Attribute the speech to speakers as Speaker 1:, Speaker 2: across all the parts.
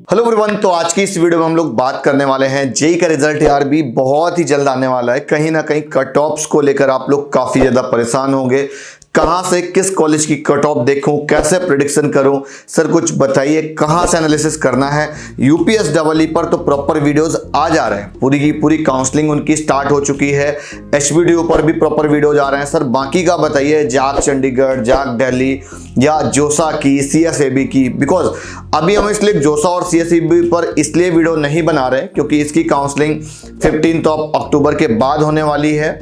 Speaker 1: Hello everyone, तो आज की इस वीडियो में हम लोग बात करने वाले हैं जेई का रिजल्ट यार भी बहुत ही जल्द आने वाला है। कहीं ना कहीं कट ऑफ्स को लेकर आप लोग काफी ज्यादा परेशान होंगे। कहां से किस कॉलेज की कट ऑफ देखूं, कैसे प्रिडिक्शन करूं, सर कुछ बताइए कहां से एनालिसिस करना है। यूपीएसडब्ल्यू पर तो प्रॉपर वीडियोस आ जा रहे हैं, पूरी की पूरी काउंसलिंग उनकी स्टार्ट हो चुकी है। एचबीडीयू पर भी प्रॉपर वीडियोज आ रहे हैं। सर बाकी का बताइए, जाक चंडीगढ़, जाक दिल्ली या जोसा की, सीएसएबी की। बिकॉज अभी हम इसलिए जोसा और सीएसएबी पर इसलिए वीडियो नहीं बना रहे क्योंकि इसकी काउंसलिंग 15 अक्टूबर के बाद होने वाली है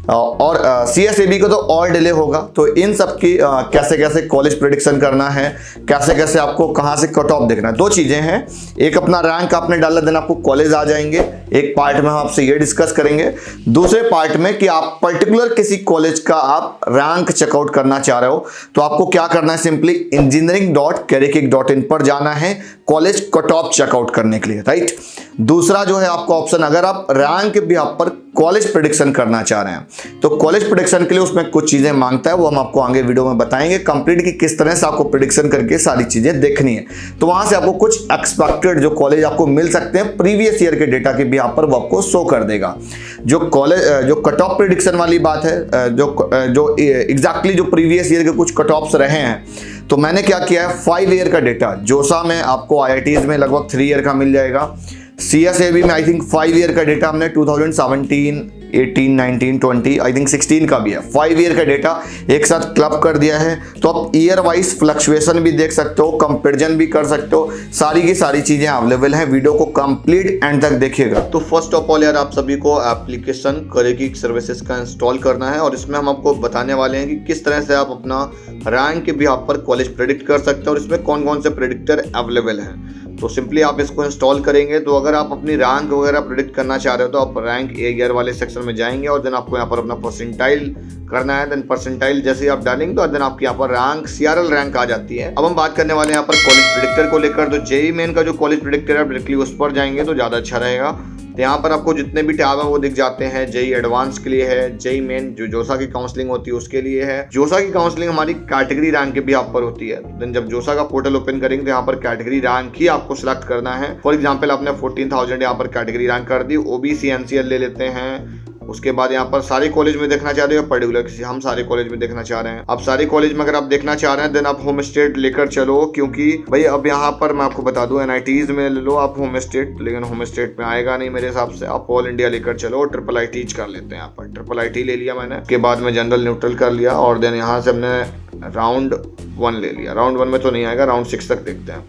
Speaker 1: और सीएसएबी को तो और डिले होगा। तो इन सब की कैसे कैसे कॉलेज प्रेडिक्शन करना है, कैसे कैसे आपको कहां से कट ऑफ देखना है। दो चीजें हैं, एक अपना रैंक आपने डाला देन आपको कॉलेज आ जाएंगे। एक पार्ट में हम आपसे ये डिस्कस करेंगे, दूसरे पार्ट में कि आप पर्टिकुलर किसी कॉलेज का आप रैंक चेकआउट करना चाह रहे हो तो आपको क्या करना है, सिंपली engineering.kerrykick.in पर जाना है कॉलेज कट ऑफ चेकआउट करने के लिए, राइट। दूसरा जो है आपका ऑप्शन, अगर आप रैंक भी आप पर कॉलेज प्रेडिक्शन करना चाह रहे हैं तो कॉलेज प्रेडिक्शन के लिए उसमें कुछ चीजें मांगता है, वो हम आपको आगे वीडियो में बताएंगे कंप्लीट कि किस तरह से आपको प्रेडिक्शन करके सारी चीजें देखनी है। तो वहां से आपको कुछ एक्सपेक्टेड जो कॉलेज आपको मिल सकते हैं प्रीवियस ईयर के डेटा के भी यहाँ पर वो आपको शो कर देगा। जो कॉलेज जो कट ऑफ प्रेडिक्शन वाली बात है, जो एग्जैक्टली जो प्रीवियस ईयर के कुछ कट ऑफ्स रहे हैं, तो मैंने क्या किया है, 5 ईयर का डेटा जोसा में आपको आईआईटीज में लगभग 3 ईयर का मिल जाएगा। सीएसएबी में आई थिंक 5 ईयर का डेटा हमने 2017, 18, 19, 20, आई थिंक 16 का भी है। 5 ईयर का डेटा एक साथ क्लब कर दिया है, तो आप ईयर वाइज फ्लक्चुएशन भी देख सकते हो, कंपैरिजन भी कर सकते हो। सारी की सारी चीजें अवेलेबल हैं, वीडियो को कंप्लीट एंड तक देखिएगा। तो फर्स्ट ऑफ ऑल यार, आप सभी को एप्लीकेशन करेकिक सर्विसेज का इंस्टॉल करना है और इसमें हम आपको बताने वाले हैं कि किस तरह से आप अपना रैंक के भी आप पर कॉलेज प्रेडिक्ट कर सकते हैं और इसमें कौन कौन से प्रेडिक्टर अवेलेबल हैं। तो सिंपली आप इसको इंस्टॉल करेंगे तो अगर आप अपनी रैंक वगैरह प्रेडिक्ट करना चाह रहे हो तो आप रैंक ईयर वाले सेक्शन में जाएंगे और देन आपको यहाँ पर अपना परसेंटाइल करना है। देन परसेंटाइल जैसे ही आप डालेंगे तो देन आपके यहाँ पर रैंक सीआरएल रैंक आ जाती है। अब हम बात करने वाले हैं यहाँ पर कॉलेज प्रेडिक्टर को लेकर। तो जेईई मेन का जो कॉलेज प्रेडिक्टर है डायरेक्टली उस पर जाएंगे तो ज़्यादा अच्छा रहेगा। तो यहाँ पर आपको जितने भी टैब हैं वो दिख जाते हैं। जेईई एडवांस के लिए है, जेईई मेन जो जोसा की काउंसलिंग होती है उसके लिए है। जोसा की काउंसलिंग हमारी कैटेगरी रैंक के भी आप पर होती है। देन जब जोसा का पोर्टल ओपन करेंगे तो यहाँ पर कैटेगरी रैंक ही आपको सिलेक्ट करना है। फॉर एग्जाम्पल आपने 14,000 यहाँ पर कैटेगरी रैंक कर दी, ओबीसी एनसीएल ले लेते हैं। उसके बाद यहाँ पर सारे कॉलेज में देखना चाह रहे हो, पर्टिकुलर किसी हम सारे कॉलेज में देखना चाह रहे हैं। अब सारे कॉलेज में अगर आप देखना चाह रहे हैं देन आप होम स्टेट लेकर चलो, क्योंकि भाई अब यहाँ पर मैं आपको बता दूं एनआईटीज में ले लो आप होम स्टेट, लेकिन होम स्टेट में आएगा नहीं मेरे हिसाब से। आप ऑल इंडिया लेकर चलो और ट्रिपल आई टीज कर लेते हैं। यहाँ पर ट्रिपल आई टी ले लिया मैंने, उसके बाद में जनरल न्यूट्रल कर लिया और देन यहाँ से हमने राउंड 1 ले लिया। राउंड 1 में तो नहीं आएगा, राउंड 6 तक देखते हैं।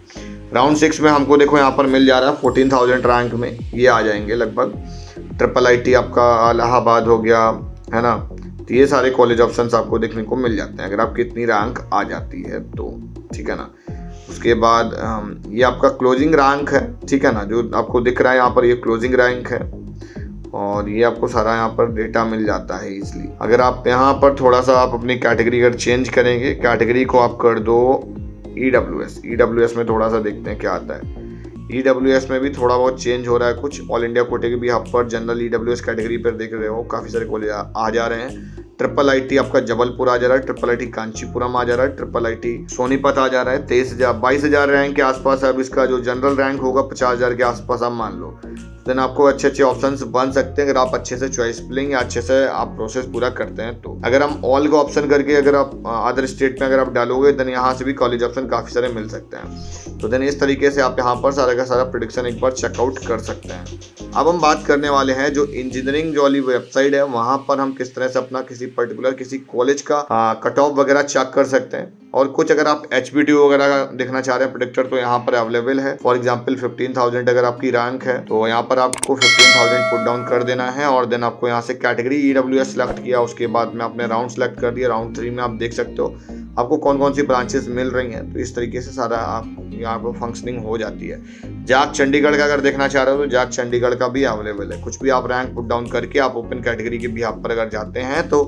Speaker 1: राउंड 6 में हमको देखो यहाँ पर मिल जा रहा है 14,000 रैंक में ये आ जाएंगे लगभग। ट्रिपल आईटी आपका इलाहाबाद हो गया, है ना। तो ये सारे कॉलेज ऑप्शंस आपको देखने को मिल जाते हैं अगर आपकी इतनी रैंक आ जाती है तो, ठीक है ना। उसके बाद ये आपका क्लोजिंग रैंक है, ठीक है ना, जो आपको दिख रहा है यहाँ पर ये क्लोजिंग रैंक है और ये आपको सारा यहाँ पर डेटा मिल जाता है इजली। अगर आप यहाँ पर थोड़ा सा आप अपनी कैटेगरी अगर चेंज करेंगे, कैटेगरी को आप कर दो ईडब्ल्यूएस में थोड़ा सा देखते हैं क्या आता है। ईडब्ल्यूएस में भी थोड़ा बहुत चेंज हो रहा है कुछ। ऑल इंडिया कोटे के भी आप पर जनरल ईडब्ल्यूएस कैटेगरी पर देख रहे हो काफ़ी सारे कॉलेज आ जा रहे हैं। ट्रिपल आईटी आपका जबलपुर आ जा रहा है, ट्रिपल आईटी कांचीपुरम आ जा रहा है, ट्रिपल आईटी सोनीपत आ जा रहा है। 22,000 रैंक के आसपास अब इसका जो जनरल रैंक होगा 50,000 के आसपास आप मान लो। देन आपको अच्छे अच्छे ऑप्शंस बन सकते हैं अगर आप अच्छे से चॉइस फिलिंग या अच्छे से आप प्रोसेस पूरा करते हैं तो। अगर हम ऑल का ऑप्शन करके अगर आप अदर स्टेट में अगर आप डालोगे देन यहाँ से भी कॉलेज ऑप्शन काफ़ी सारे मिल सकते हैं। तो देन इस तरीके से आप यहाँ पर सारा का सारा प्रेडिक्शन एक बार चेकआउट कर सकते हैं। अब हम बात करने वाले हैं जो इंजीनियरिंग जो वाली वेबसाइट है वहाँ पर हम किस तरह से अपना किसी पर्टिकुलर किसी कॉलेज का कट ऑफ वगैरह चेक कर सकते हैं। और कुछ अगर आप एचबीडीयू वगैरह देखना चाह रहे हैं प्रेडिक्टर तो यहाँ पर अवेलेबल है। फॉर एग्जांपल 15,000 अगर आपकी रैंक है तो यहाँ पर आपको 15,000 पुट डाउन कर देना है और देन आपको यहाँ से कैटेगरी ईडब्ल्यूएस सिलेक्ट किया, उसके बाद में आपने राउंड सेलेक्ट कर दिया। राउंड 3 में आप देख सकते हो आपको कौन कौन सी ब्रांचेस मिल रही हैं। तो इस तरीके से सारा आप यहाँ पर फंक्शनिंग हो जाती है। जाक चंडीगढ़ का अगर देखना चाह रहे हो तो जाक चंडीगढ़ का भी अवेलेबल है। कुछ भी आप रैंक पुट डाउन करके आप ओपन कैटेगरी के भी आप पर अगर जाते हैं तो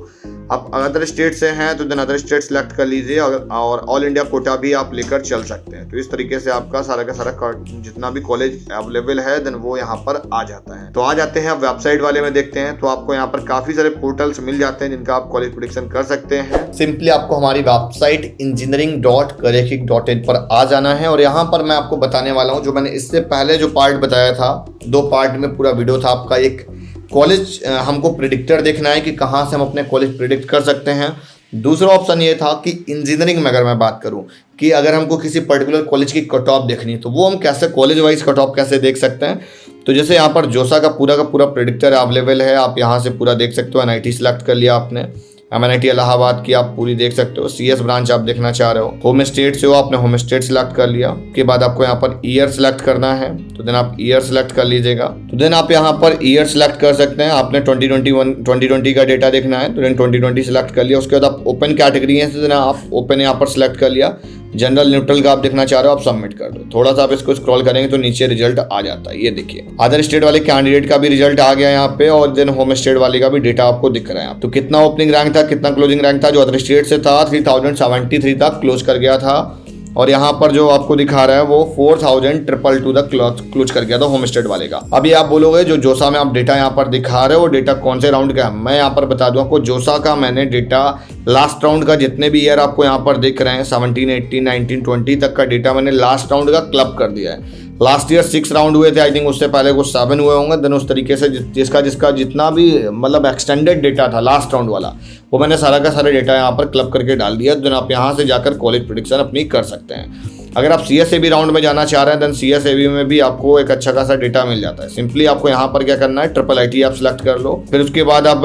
Speaker 1: आप अदर स्टेट से हैं तो देन अदर स्टेट सेलेक्ट कर लीजिए और ऑल इंडिया कोटा भी आप लेकर चल सकते हैं। तो इस तरीके से आपका सारा का सारा जितना भी कॉलेज अवेलेबल है देन वो यहाँ पर आ जाता है। तो आ जाते हैं आप वेबसाइट वाले में देखते हैं। तो आपको यहाँ पर काफी सारे पोर्टल्स मिल जाते हैं जिनका आप कॉलेज प्रेडिक्शन कर सकते हैं। सिंपली आपको हमारी वेबसाइट engineering.careerkick.in पर आ जाना है और यहाँ पर मैं आपको बताने वाला हूँ, जो मैंने इससे पहले जो पार्ट बताया था, 2 पार्ट में पूरा वीडियो था आपका। एक कॉलेज हमको प्रिडिक्टर देखना है कि कहाँ से हम अपने कॉलेज प्रिडिक्ट कर सकते हैं। दूसरा ऑप्शन ये था कि इंजीनियरिंग में अगर मैं बात करूं कि अगर हमको किसी पर्टिकुलर कॉलेज की कट ऑफ देखनी है तो वो हम कैसे कॉलेज वाइज कट ऑफ कैसे देख सकते हैं। तो जैसे यहाँ पर जोसा का पूरा प्रिडिक्टर अवेलेबल है, आप यहाँ से पूरा देख सकते हो। NIT सिलेक्ट कर लिया आपने, MNIT इलाहाबाद की आप पूरी देख सकते हो। CS ब्रांच आप देखना चाह रहे हो, होम स्टेट से हो, आपने होम स्टेट सिलेक्ट कर लिया। उसके बाद आपको यहाँ पर ईयर सिलेक्ट करना है, तो देन आप ईयर सिलेक्ट कर लीजिएगा। तो देन आप यहाँ पर ईयर सिलेक्ट कर सकते हैं। आपने 2020 का डेटा देखना है तो देन 2020 सिलेक्ट कर लिया। उसके बाद आप ओपन कैटेगरी है तो देन आप ओपन यहाँ पर सिलेक्ट कर लिया। जनरल न्यूट्रल का आप देखना चाह रहे हो, आप सबमिट कर दो। थोड़ा सा आप इसको स्क्रॉल करेंगे तो नीचे रिजल्ट आ जाता है, ये देखिए। अदर स्टेट वाले कैंडिडेट का भी रिजल्ट आ गया यहाँ पे और देन होम स्टेट वाले का भी डेटा आपको दिख रहा है। तो कितना ओपनिंग रैंक था, कितना क्लोजिंग रैंक था, जो अदर स्टेट से था 3073 तक क्लोज कर गया था और यहाँ पर जो आपको दिखा रहा है वो 4222 तक क्लोज कर गया था होम स्टेट वाले का। अभी आप बोलोगे जो जोसा में आप डेटा यहाँ पर दिखा रहे हो डेटा कौन से राउंड का है, मैं यहाँ पर बता दूं आपको। जोसा का मैंने डेटा लास्ट राउंड का जितने भी ईयर आपको यहाँ पर दिख रहे हैं 17, 18, 19, 20 तक का डेटा मैंने लास्ट राउंड का क्लब कर दिया है। लास्ट ईयर 6 राउंड हुए थे, आई थिंक उससे पहले कुछ 7 हुए होंगे। देन उस तरीके से जिसका जितना भी मतलब एक्सटेंडेड डेटा था लास्ट राउंड वाला वो मैंने सारा का सारा डेटा यहाँ पर क्लब करके डाल दिया। देन आप यहाँ से जाकर कॉलेज प्रेडिक्शन अपनी कर सकते हैं। अगर आप CSAB राउंड में जाना चाह रहे हैं देन CSAB में भी आपको एक अच्छा खासा डेटा मिल जाता है। सिंपली आपको यहाँ पर क्या करना है, IIIT आप सिलेक्ट कर लो। फिर उसके बाद आप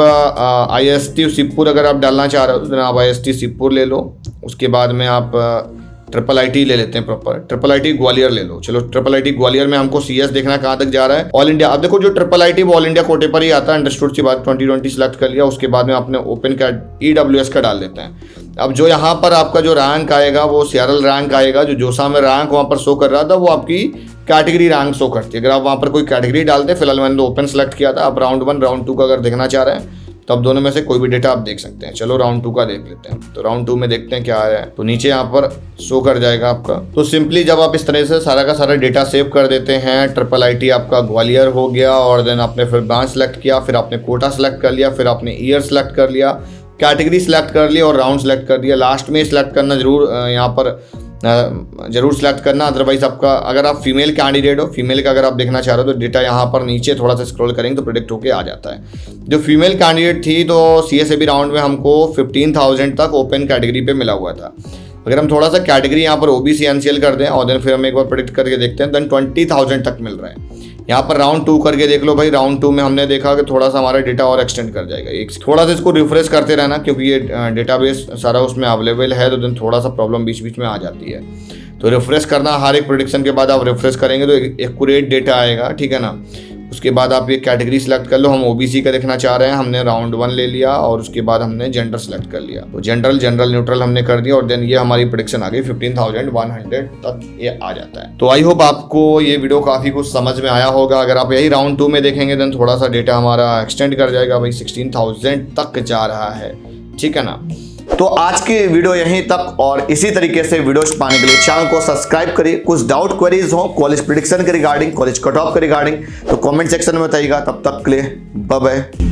Speaker 1: IST शिवपुर अगर आप डालना चाह रहे हो तो देन आप IST शिवपुर ले लो। उसके बाद में आप IIIT ले लेते हैं प्रॉपर, IIIT ग्वालियर ले लो। चलो IIIT ग्वालियर में हमको CS देखना कहाँ तक जा रहा है, ऑल इंडिया। अब देखो जो IIIT वो ऑल इंडिया कोटे पर ही आता है, अंडरस्टूड की बात। 2020 सिलेक्ट कर लिया, उसके बाद में आपने ओपन का EWS का डाल देते हैं। अब जो यहाँ पर आपका जो रैंक आएगा वो सीआरएल रैंक आएगा। जो जोसा में रैंक वहाँ पर शो कर रहा था वो आपकी कैटेगरी रैंक शो करती है। अगर आप वहाँ पर कोई कैटेगरी डालते, फिलहाल मैंने तो ओपन सेलेक्ट किया था। आप राउंड 1 राउंड 2 का अगर देखना चाह रहे हैं तो अब दोनों में से कोई भी डेटा आप देख सकते हैं। चलो राउंड 2 का देख लेते हैं। तो राउंड 2 में देखते हैं क्या आ रहा है। तो नीचे यहाँ पर शो कर जाएगा आपका। तो सिंपली जब आप इस तरह से सारा का सारा डेटा सेव कर देते हैं, IIIT आपका ग्वालियर हो गया और देन आपने फिर ब्रांच सेलेक्ट किया, फिर आपने कोटा सेलेक्ट कर लिया, फिर आपने ईयर सेलेक्ट कर लिया, कैटेगरी सेलेक्ट कर लिया और राउंड सेलेक्ट कर दिया। लास्ट में सेलेक्ट करना जरूर यहाँ पर जरूर सेलेक्ट करना। अदरवाइज आपका अगर आप फीमेल कैंडिडेट हो, फीमेल का अगर आप देखना चाह रहे हो तो डेटा यहाँ पर नीचे थोड़ा सा स्क्रॉल करेंगे तो प्रेडिक्ट होके आ जाता है। जो फीमेल कैंडिडेट थी तो CSAB राउंड में हमको 15,000 तक ओपन कैटेगरी पे मिला हुआ था। अगर हम थोड़ा सा कैटेगरी यहाँ पर OBC NCL कर दें और देन फिर हम एक बार प्रेडिक्ट करके देखते हैं, देन 20,000 तक मिल रहा है। यहाँ पर राउंड 2 करके देख लो भाई। राउंड 2 में हमने देखा कि थोड़ा सा हमारा डेटा और एक्सटेंड कर जाएगा। एक थोड़ा सा इसको रिफ्रेश करते रहना क्योंकि ये डेटाबेस सारा उसमें अवेलेबल है, तो देन थोड़ा सा प्रॉब्लम बीच बीच में आ जाती है। तो रिफ्रेश करना, हर एक प्रेडिक्शन के बाद आप रिफ्रेश करेंगे तो एक्यूरेट डेटा आएगा, ठीक है ना। उसके बाद आप ये कैटेगरी सेलेक्ट कर लो। हम OBC का देखना चाह रहे हैं, हमने राउंड 1 ले लिया और उसके बाद हमने जेंडर सेलेक्ट कर लिया। तो जनरल न्यूट्रल हमने कर दिया और देन ये हमारी प्रेडिक्शन आ गई 15,100 तक ये आ जाता है। तो आई होप आपको ये वीडियो काफ़ी कुछ समझ में आया होगा। अगर आप यही राउंड 2 में देखेंगे देन थोड़ा सा डेटा हमारा एक्सटेंड कर जाएगा भाई, 16,000 तक जा रहा है, ठीक है ना। तो आज की वीडियो यहीं तक और इसी तरीके से वीडियोस पाने के लिए चैनल को सब्सक्राइब करिए। कुछ डाउट क्वेरीज हो कॉलेज प्रेडिक्शन के रिगार्डिंग, कॉलेज कट ऑफ के रिगार्डिंग तो कमेंट सेक्शन में बताइएगा। तब तक के लिए बाय बाय।